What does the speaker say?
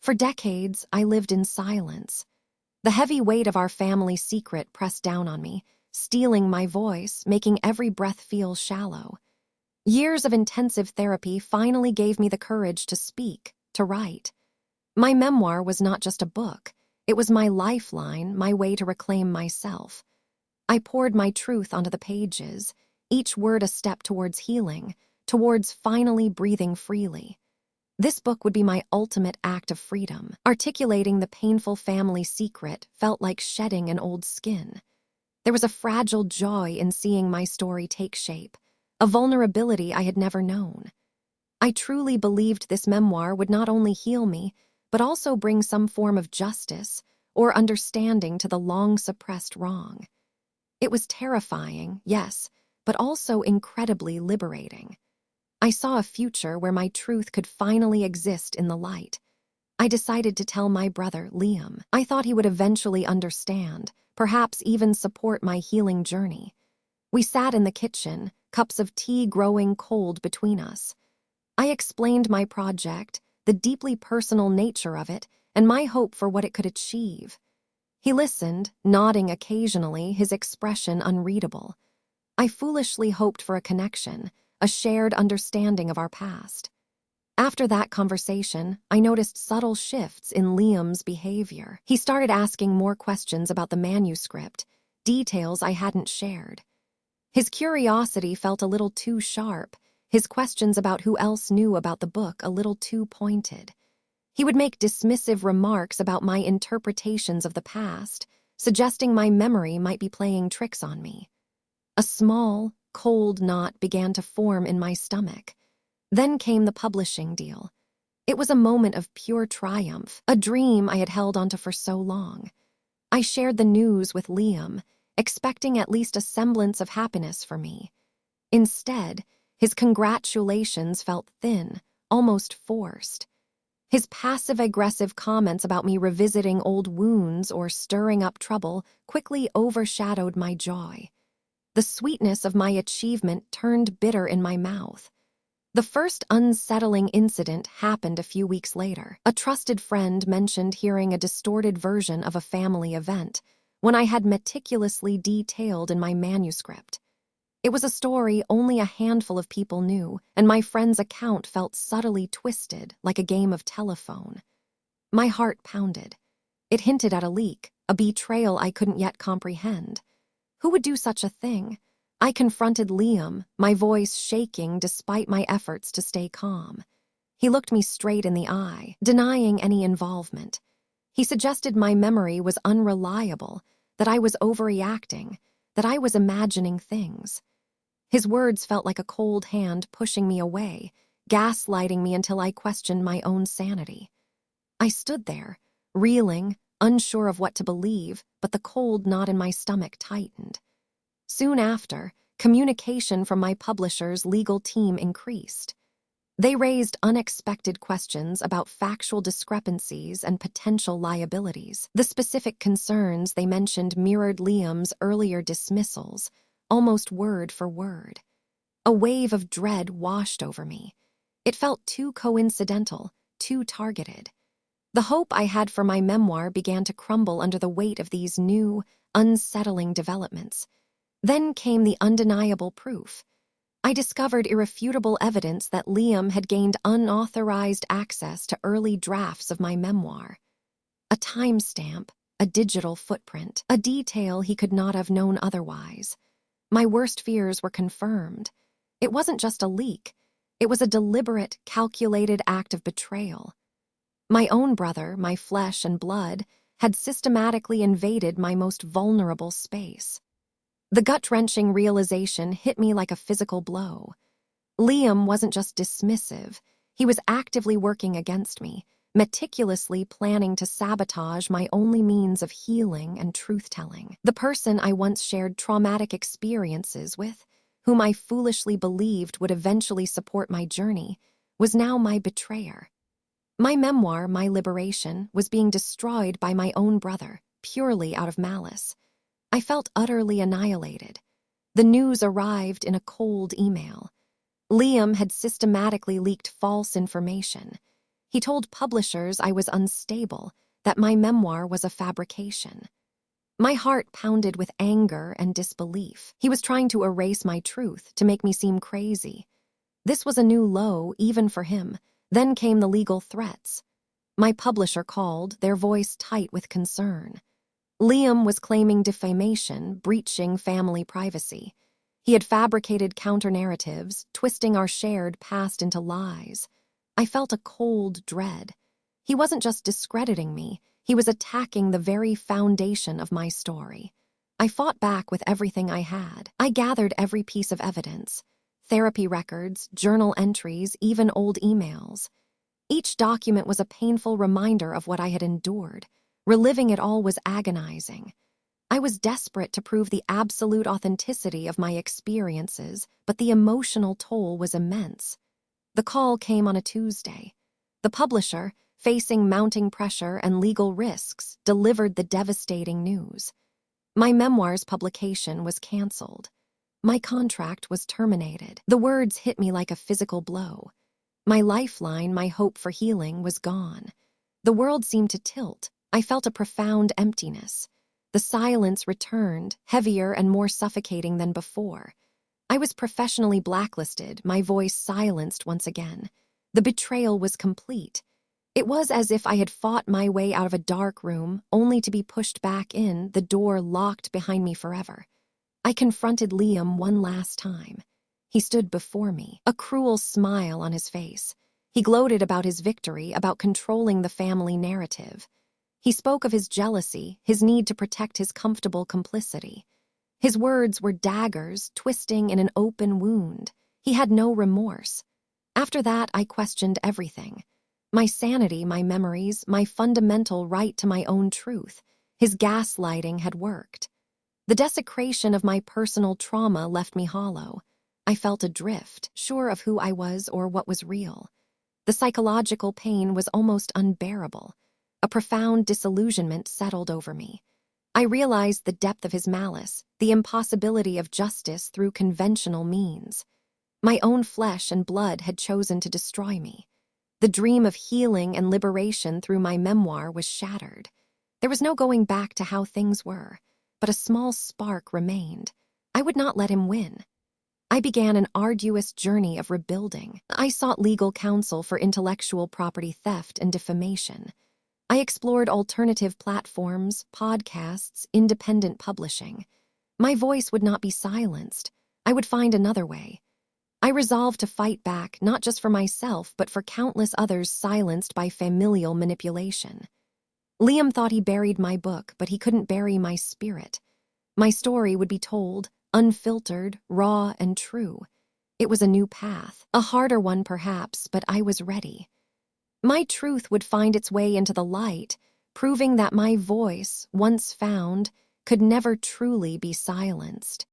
For decades, I lived in silence. The heavy weight of our family secret pressed down on me, stealing my voice, making every breath feel shallow. Years of intensive therapy finally gave me the courage to speak, to write. My memoir was not just a book. It was my lifeline, my way to reclaim myself. I poured my truth onto the pages, each word a step towards healing, towards finally breathing freely. This book would be my ultimate act of freedom. Articulating the painful family secret felt like shedding an old skin. There was a fragile joy in seeing my story take shape, a vulnerability I had never known. I truly believed this memoir would not only heal me, but also bring some form of justice or understanding to the long-suppressed wrong. It was terrifying, yes, but also incredibly liberating. I saw a future where my truth could finally exist in the light. I decided to tell my brother, Liam. I thought he would eventually understand, perhaps even support my healing journey. We sat in the kitchen, cups of tea growing cold between us. I explained my project, the deeply personal nature of it, and my hope for what it could achieve. He listened, nodding occasionally, his expression unreadable. I foolishly hoped for a connection, a shared understanding of our past. After that conversation, I noticed subtle shifts in Liam's behavior. He started asking more questions about the manuscript, details I hadn't shared. His curiosity felt a little too sharp, his questions about who else knew about the book a little too pointed. He would make dismissive remarks about my interpretations of the past, suggesting my memory might be playing tricks on me. A small, cold knot began to form in my stomach. Then came the publishing deal. It was a moment of pure triumph, a dream I had held onto for so long. I shared the news with Liam, expecting at least a semblance of happiness for me. Instead, his congratulations felt thin, almost forced. His passive-aggressive comments about me revisiting old wounds or stirring up trouble quickly overshadowed my joy. The sweetness of my achievement turned bitter in my mouth. The first unsettling incident happened a few weeks later. A trusted friend mentioned hearing a distorted version of a family event, one I had meticulously detailed in my manuscript. It was a story only a handful of people knew, and my friend's account felt subtly twisted, like a game of telephone. My heart pounded. It hinted at a leak, a betrayal I couldn't yet comprehend. Who would do such a thing? I confronted Liam, my voice shaking despite my efforts to stay calm. He looked me straight in the eye, denying any involvement. He suggested my memory was unreliable, that I was overreacting, that I was imagining things. His words felt like a cold hand pushing me away, gaslighting me until I questioned my own sanity. I stood there, reeling, unsure of what to believe, but the cold knot in my stomach tightened. Soon after, communication from my publisher's legal team increased. They raised unexpected questions about factual discrepancies and potential liabilities. The specific concerns they mentioned mirrored Liam's earlier dismissals, almost word for word. A wave of dread washed over me. It felt too coincidental, too targeted. The hope I had for my memoir began to crumble under the weight of these new, unsettling developments. Then came the undeniable proof. I discovered irrefutable evidence that Liam had gained unauthorized access to early drafts of my memoir. A timestamp, a digital footprint, a detail he could not have known otherwise. My worst fears were confirmed. It wasn't just a leak. It was a deliberate, calculated act of betrayal. My own brother, my flesh and blood, had systematically invaded my most vulnerable space. The gut-wrenching realization hit me like a physical blow. Liam wasn't just dismissive. He was actively working against me, meticulously planning to sabotage my only means of healing and truth-telling. The person I once shared traumatic experiences with, whom I foolishly believed would eventually support my journey, was now my betrayer. My memoir, My Liberation, was being destroyed by my own brother, purely out of malice. I felt utterly annihilated. The news arrived in a cold email. Liam had systematically leaked false information. He told publishers I was unstable, that my memoir was a fabrication. My heart pounded with anger and disbelief. He was trying to erase my truth, to make me seem crazy. This was a new low, even for him. Then came the legal threats. My publisher called, their voice tight with concern. Liam was claiming defamation, breaching family privacy. He had fabricated counter-narratives, twisting our shared past into lies. I felt a cold dread. He wasn't just discrediting me, he was attacking the very foundation of my story. I fought back with everything I had. I gathered every piece of evidence: therapy records, journal entries, even old emails. Each document was a painful reminder of what I had endured. Reliving it all was agonizing. I was desperate to prove the absolute authenticity of my experiences, but the emotional toll was immense. The call came on a Tuesday. The publisher, facing mounting pressure and legal risks, delivered the devastating news. My memoir's publication was canceled. My contract was terminated. The words hit me like a physical blow. My lifeline, my hope for healing, was gone. The world seemed to tilt. I felt a profound emptiness. The silence returned, heavier and more suffocating than before. I was professionally blacklisted, my voice silenced once again. The betrayal was complete. It was as if I had fought my way out of a dark room, only to be pushed back in, the door locked behind me forever. I confronted Liam one last time. He stood before me, a cruel smile on his face. He gloated about his victory, about controlling the family narrative. He spoke of his jealousy, his need to protect his comfortable complicity. His words were daggers, twisting in an open wound. He had no remorse. After that, I questioned everything. My sanity, my memories, my fundamental right to my own truth. His gaslighting had worked. The desecration of my personal trauma left me hollow. I felt adrift, sure of who I was or what was real. The psychological pain was almost unbearable. A profound disillusionment settled over me. I realized the depth of his malice, the impossibility of justice through conventional means. My own flesh and blood had chosen to destroy me. The dream of healing and liberation through my memoir was shattered. There was no going back to how things were, but a small spark remained. I would not let him win. I began an arduous journey of rebuilding. I sought legal counsel for intellectual property theft and defamation. I explored alternative platforms, podcasts, independent publishing. My voice would not be silenced. I would find another way. I resolved to fight back, not just for myself, but for countless others silenced by familial manipulation. Liam thought he buried my book, but he couldn't bury my spirit. My story would be told, unfiltered, raw, and true. It was a new path, a harder one perhaps, but I was ready. My truth would find its way into the light, proving that my voice, once found, could never truly be silenced.